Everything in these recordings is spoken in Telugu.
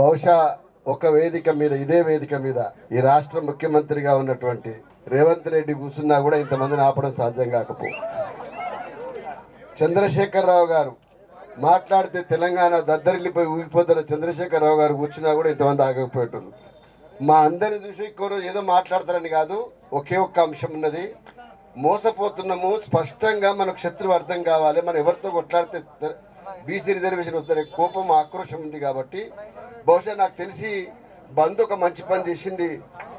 బహుశా ఒక వేదిక మీద, ఇదే వేదిక మీద ఈ రాష్ట్ర ముఖ్యమంత్రిగా ఉన్నటువంటి రేవంత్ రెడ్డి కూర్చున్నా కూడా ఇంతమందిని ఆపడం సాధ్యం కాకపో. చంద్రశేఖరరావు గారు మాట్లాడితే తెలంగాణ దద్దరిల్లిపోయి ఊగిపోతున్న చంద్రశేఖరరావు గారు కూర్చున్నా కూడా ఇంతమంది ఆగకపోయేటారు. మా అందరిని చూసి ఇంకోరు ఏదో మాట్లాడతారని కాదు, ఒకే ఒక్క అంశం ఉన్నది. మోసపోతున్నాము, స్పష్టంగా మనకు శత్రువు అర్థం కావాలి. మనం ఎవరితో కొట్లాడితే బీసీ రిజర్వేషన్ వస్తే కోపం, ఆక్రోషం ఉంది. కాబట్టి బహుశా నాకు తెలిసి బంద్ ఒక మంచి పని చేసింది,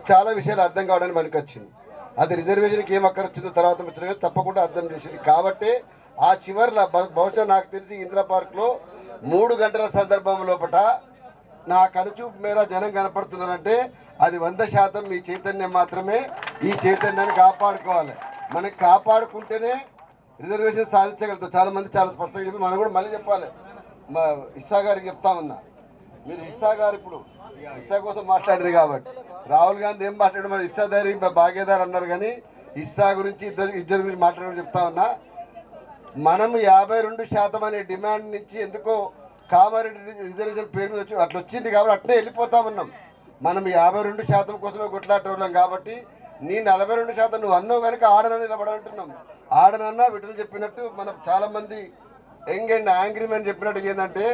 చాలా విషయాలు అర్థం కావడానికి మనకు వచ్చింది. అది రిజర్వేషన్కి ఏం అక్కర వచ్చిందో తర్వాత వచ్చిన తప్పకుండా అర్థం చేసింది. కాబట్టి ఆ చివరిలో బహుశా నాకు తెలిసి ఇందిరా పార్క్లో 3 గంటల సందర్భం లోపల నా కనుచూపు మేర జనం కనపడుతున్నారంటే అది 100% మీ చైతన్యం మాత్రమే. ఈ చైతన్యాన్ని కాపాడుకోవాలి. మనకి కాపాడుకుంటేనే రిజర్వేషన్ సాధించగలుగుతాం. చాలా మంది చాలా స్పష్టంగా చెప్పి మనం కూడా మళ్ళీ చెప్పాలి. మా ఇస్సా గారికి చెప్తా ఉన్నా, మీరు ఇస్సా గారు ఇప్పుడు ఇస్సా కోసం మాట్లాడారు కాబట్టి రాహుల్ గాంధీ ఏం మాట్లాడారు, మరి ఇస్సాదారి భాగ్యదారు అన్నారు, కానీ ఇస్సా గురించి ఇజ్జత్ గురించి మాట్లాడడం చెప్తా ఉన్నా. మనం 52% అనే డిమాండ్ నుంచి ఎందుకో కామారెడ్డి రిజర్వేషన్ పేరు మీద వచ్చి అట్లా వచ్చింది కాబట్టి అట్లే వెళ్ళిపోతా ఉన్నాం. మనం 52% కోసమే కొట్లాడటం కాబట్టి నీ 42% నువ్వు అన్నావు కనుక ఆడనని నిలబడంటున్నాం. ఆడనన్నా విడుదల చెప్పినట్టు మనం చాలా మంది యంగ్ అండ్ యాంగ్రీ మ్యాన్ చెప్పినట్టు ఏంటంటే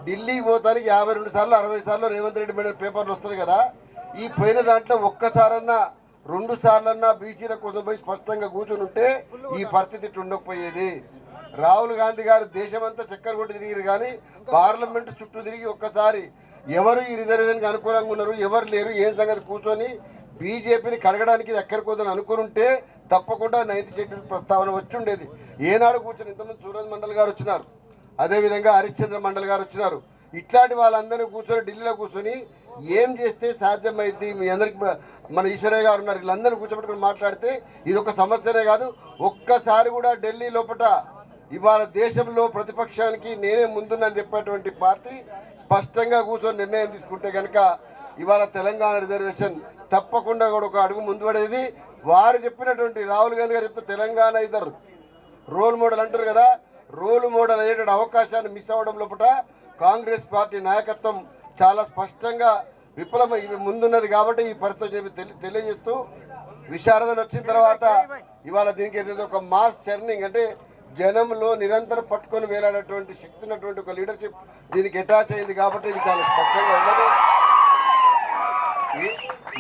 ఢిల్లీకి పోతానికి 52 సార్లు 60 సార్లు రేవంత్ రెడ్డి మీద పేపర్లు వస్తుంది కదా. ఈ పోయిన దాంట్లో ఒక్కసారన్నా 2 సార్లన్నా బీసీల కోసం పోయి స్పష్టంగా కూర్చుని ఉంటే ఈ పరిస్థితి ఇట్లా ఉండకపోయేది. రాహుల్ గాంధీ గారు దేశమంతా చక్కర కొట్టి తిరిగిరు, కానీ పార్లమెంటు చుట్టూ తిరిగి ఒక్కసారి ఎవరు ఈ రిజర్వేషన్కి అనుకూలంగా ఉన్నారు, ఎవరు లేరు, ఏం సంగతి కూర్చొని బీజేపీని కడగడానికి ఎక్కడికి వద్దని అనుకుని తప్పకుండా 9th షెడ్యూల్ ప్రస్తావన వచ్చి ఉండేది. ఏనాడు కూర్చొని ఇంతమంది సూరజ్ మండల్ గారు వచ్చినారు, అదేవిధంగా హరిశ్చంద్ర మండల్ గారు వచ్చినారు. ఇట్లాంటి వాళ్ళందరూ కూర్చొని ఢిల్లీలో కూర్చొని ఏం చేస్తే సాధ్యమైంది, మీ అందరికి మన ఈశ్వరయ్య గారు ఉన్నారు, వీళ్ళందరూ కూర్చోబెట్టుకుని మాట్లాడితే ఇది ఒక సమస్యనే కాదు. ఒక్కసారి కూడా ఢిల్లీ లోపల ఇవాళ దేశంలో ప్రతిపక్షానికి నేనే ముందున్నని చెప్పేటువంటి పార్టీ స్పష్టంగా కూర్చొని నిర్ణయం తీసుకుంటే కనుక ఇవాళ తెలంగాణ రిజర్వేషన్ తప్పకుండా కూడా ఒక అడుగు ముందు పడేది. వారు చెప్పినటువంటి రాహుల్ గాంధీ గారు చెప్పిన తెలంగాణ ఇద్దరు రోల్ మోడల్ అంటారు కదా, రోల్ మోడల్ అయ్యేటువంటి అవకాశాన్ని మిస్ అవ్వడం లోపల కాంగ్రెస్ పార్టీ నాయకత్వం చాలా స్పష్టంగా విఫలమై ముందున్నది. కాబట్టి ఈ పరిస్థితి తెలియజేస్తూ విశారదన వచ్చిన తర్వాత ఇవాళ దీనికి ఏదైతే ఒక మాస్ చర్నింగ్ అంటే జనంలో నిరంతరం పట్టుకొని వేలాడేటువంటి శక్తి ఉన్నటువంటి ఒక లీడర్షిప్ దీనికి అటాచ్ అయింది. కాబట్టి ఇది చాలా స్పష్టంగా ఉన్నది.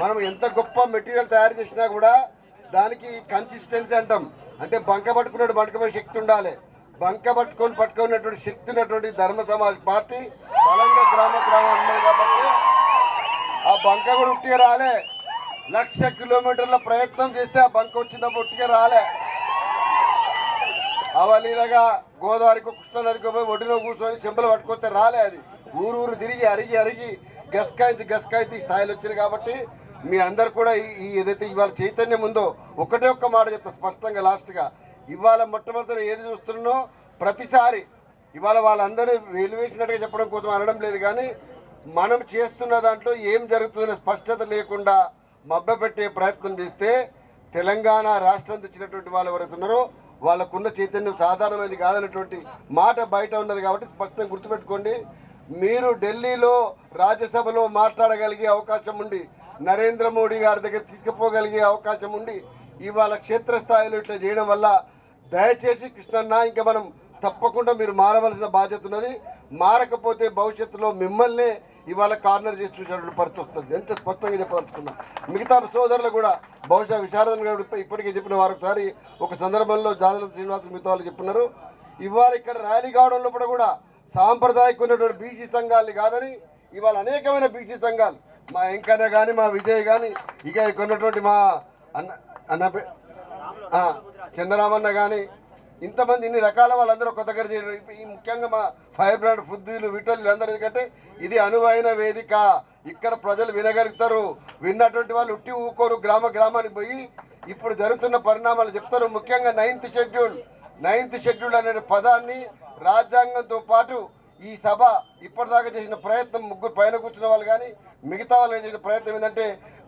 మనం ఎంత గొప్ప మెటీరియల్ తయారు చేసినా కూడా దానికి కన్సిస్టెన్సీ అంటాం, అంటే బంక పట్టుకున్నట్టు బంకమే శక్తి ఉండాలి. బంక పట్టుకున్నటువంటి శక్తి ఉన్నటువంటి ధర్మ సమాజ్ పార్టీ బలంగా గ్రామం ఉన్నది. కాబట్టి ఆ బంక కూడా ఉట్టిగా రాలే. 1,00,000 కిలోమీటర్ల ప్రయత్నం చేస్తే ఆ బంక వచ్చినప్పుడు ఉట్టిగా రాలే. అవలీలగా గోదావరికి కృష్ణానదికి పోయి ఒడిలో కూర్చొని చెంబలు పట్టుకొస్తే రాలే. అది ఊరు తిరిగి అరిగి గస్కాయించి స్థాయిలో వచ్చింది. కాబట్టి మీ అందరు కూడా ఈ ఏదైతే ఇవాళ చైతన్యం ఉందో ఒకటే ఒక్క మాట చెప్తా స్పష్టంగా లాస్ట్గా, ఇవాళ మొట్టమొదటి ఏది చూస్తున్నానో ప్రతిసారి ఇవాళ వాళ్ళందరూ వెలివేసినట్టుగా చెప్పడం కోసం అనడం లేదు, కానీ మనం చేస్తున్న దాంట్లో ఏం జరుగుతుందనే స్పష్టత లేకుండా మభ్యపెట్టే ప్రయత్నం చేస్తే తెలంగాణ రాష్ట్రం తెచ్చినటువంటి వాళ్ళు ఎవరైతే ఉన్నారో వాళ్ళకున్న చైతన్యం సాధారణమైనది కాదనేటువంటి మాట బయట ఉన్నది. కాబట్టి స్పష్టంగా గుర్తుపెట్టుకోండి, మీరు ఢిల్లీలో రాజ్యసభలో మాట్లాడగలిగే అవకాశం ఉండి నరేంద్ర మోడీ గారి దగ్గర తీసుకుపోగలిగే అవకాశం ఉండి ఇవాళ క్షేత్రస్థాయిలో ఇట్లా చేయడం వల్ల దయచేసి కృష్ణన్న ఇంకా మనం తప్పకుండా మీరు మారవలసిన బాధ్యత ఉన్నది. మారకపోతే భవిష్యత్తులో మిమ్మల్నే ఇవాళ కార్నర్ చేసి చూసేటువంటి పరిస్థితి వస్తుంది. ఎంత స్పష్టంగా చెప్పదలుచుకున్నా. మిగతా సోదరులు కూడా బహుశా విశారదన్ గారు ఇప్పటికే చెప్పిన వారు ఒకసారి ఒక సందర్భంలో జాదల శ్రీనివాస్ మిగతా వాళ్ళు చెప్పినారు. ఇవాళ ఇక్కడ ర్యాలీ కావడంలో కూడా సాంప్రదాయక ఉన్నటువంటి బీసీ సంఘాలని కాదని ఇవాళ అనేకమైన బీసీ సంఘాలు మా వెంకన్న కానీ మా విజయ్ కానీ ఇక కొన్నటువంటి మా అన్న చంద్రరామన్న కానీ ఇంతమంది ఇన్ని రకాల వాళ్ళందరూ ఒక దగ్గర చేయడం, ఈ ముఖ్యంగా మా ఫైర్ బ్రాండ్ ఫుద్దీలు విటల్ వీళ్ళందరూ, ఎందుకంటే ఇది అనువైన వేదిక, ఇక్కడ ప్రజలు వినగలుగుతారు. విన్నటువంటి వాళ్ళు ఉట్టి ఊకోరు, గ్రామానికి పోయి ఇప్పుడు జరుగుతున్న పరిణామాలు చెప్తారు. ముఖ్యంగా 9th షెడ్యూల్ అనే పదాన్ని రాజ్యాంగంతో పాటు ఈ సభ ఇప్పటిదాకా చేసిన ప్రయత్నం, ముగ్గురు పైన కూర్చున్న వాళ్ళు కానీ మిగతా వాళ్ళు చేసిన ప్రయత్నం ఏంటంటే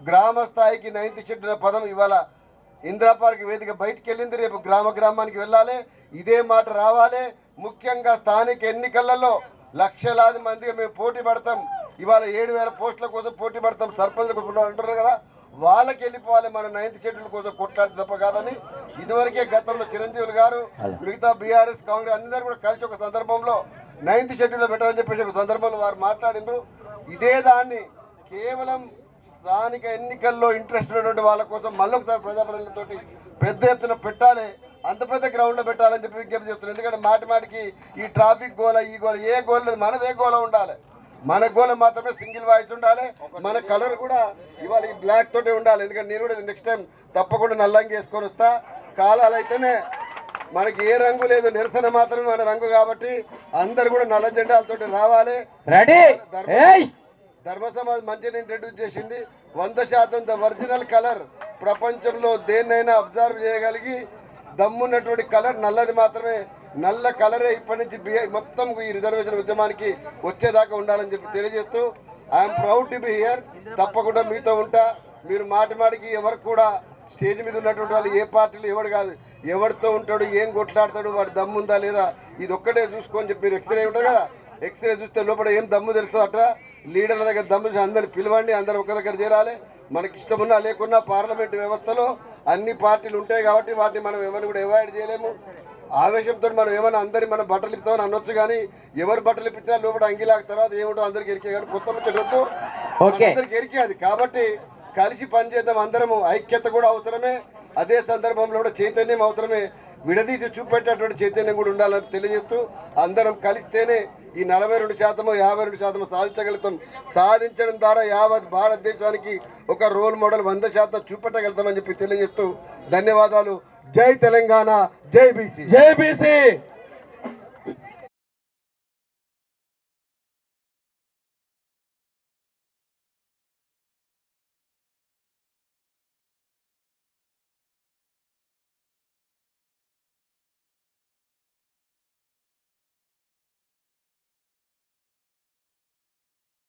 గ్రామ స్థాయికి 9th షెడ్యూల్ అనే పదం ఇవాళ ఇందిరా పార్క్ వేదిక బయటికి వెళ్ళింది. రేపు గ్రామానికి వెళ్ళాలి, ఇదే మాట రావాలి. ముఖ్యంగా స్థానిక ఎన్నికలలో లక్షలాది మందిగా మేము పోటీ పడతాం. ఇవాళ 7,000 పోస్టుల కోసం పోటీ పడతాం సర్పంచ్ అంటున్నారు కదా, వాళ్ళకి వెళ్ళిపోవాలి. మన 9th షెడ్యూల్ కోసం కొట్లాడి తప్ప కాదని ఇదివరకే గతంలో చిరంజీవి గారు మిగతా బీఆర్ఎస్ కాంగ్రెస్ అందరూ కూడా కలిసి ఒక సందర్భంలో 9th షెడ్యూల్లో పెట్టాలని చెప్పేసి ఒక సందర్భంలో వారు మాట్లాడినారు. ఇదే దాన్ని కేవలం స్థానిక ఎన్నికల్లో ఇంట్రెస్ట్ ఉన్నటువంటి వాళ్ళ కోసం మళ్ళొకసారి ప్రజాప్రతినిధులతో పెద్ద ఎత్తున పెట్టాలి, అంత పెద్ద గ్రౌండ్లో పెట్టాలని చెప్పి విజ్ఞప్తి చేస్తున్నారు. ఎందుకంటే మాటికి ఈ ట్రాఫిక్ గోల ఈ గోల ఏ గోల్ లేదు, మనదే గోల ఉండాలి. మన గోల మాత్రమే సింగిల్ వాయిస్ ఉండాలి. మన కలర్ కూడా ఇవాళ ఈ బ్లాక్ తోటే ఉండాలి. ఎందుకంటే నేను కూడా నెక్స్ట్ టైం తప్పకుండా నల్లంగి వేసుకొని వస్తా. కాలాలు అయితేనే మనకి ఏ రంగు లేదు, నిరసన మాత్రమే మన రంగు. కాబట్టి అందరు కూడా నల్ల జెండాలతో రావాలి. ధర్మ సమాజ్ మంచిగా ఇంట్రడ్యూస్ చేసింది. 100% ఒరిజినల్ కలర్. ప్రపంచంలో దేన్నైనా అబ్జర్వ్ చేయగలిగి దమ్మున్నటువంటి కలర్ నల్లది మాత్రమే. నల్ల కలరే ఇప్పటి నుంచి మొత్తం ఈ రిజర్వేషన్ ఉద్యమానికి వచ్చేదాకా ఉండాలని చెప్పి తెలియజేస్తూ I'm proud to be here. తప్పకుండా మీతో ఉంటా. మీరు మాటికి ఎవరు కూడా స్టేజ్ మీద ఉన్నటువంటి వాళ్ళు ఏ పార్టీలు ఎవడు కాదు, ఎవరితో ఉంటాడు, ఏం కొట్లాడతాడు, వాడు దమ్ము ఉందా లేదా, ఇది ఒక్కటే చూసుకొని చెప్పి మీరు ఎక్స్రే ఉంటుంది కదా, ఎక్స్రే చూస్తే లోపల ఏం దమ్ము తెలుస్తుంది అట్లా. లీడర్ల దగ్గర దమ్ము అందరిని పిలవండి, అందరు ఒక దగ్గర చేరాలి. మనకి ఇష్టమున్నా లేకున్నా పార్లమెంట్ వ్యవస్థలో అన్ని పార్టీలు ఉంటాయి కాబట్టి వాటిని మనం ఎవరిని కూడా అవాయిడ్ చేయలేము. ఆవేశంతో మనం ఏమైనా అందరి మనం బట్టలు ఇస్తామని అనొచ్చు, కానీ ఎవరు బట్టలు ఇప్పించినా లోపల అంగిలాక తర్వాత ఏమిటో అందరికి ఎరికే కానీ కొత్త ముచ్చటొద్దు, అందరికి ఎరికే అది. కాబట్టి కలిసి పనిచేద్దాం అందరము. ఐక్యత కూడా అవసరమే, అదే సందర్భంలో కూడా చైతన్యం అవసరమే. విడదీసి చూపెట్టేటువంటి చైతన్యం కూడా ఉండాలని తెలియజేస్తూ అందరం కలిస్తేనే ఈ 42% 52% సాధించగలుగుతాం. సాధించడం ద్వారా యావత్ భారతదేశానికి ఒక రోల్ మోడల్ 100% చూపెట్టగలుగుతామని చెప్పి తెలియజేస్తూ ధన్యవాదాలు. జై తెలంగాణ, జై బీసీ. జై బీసీ.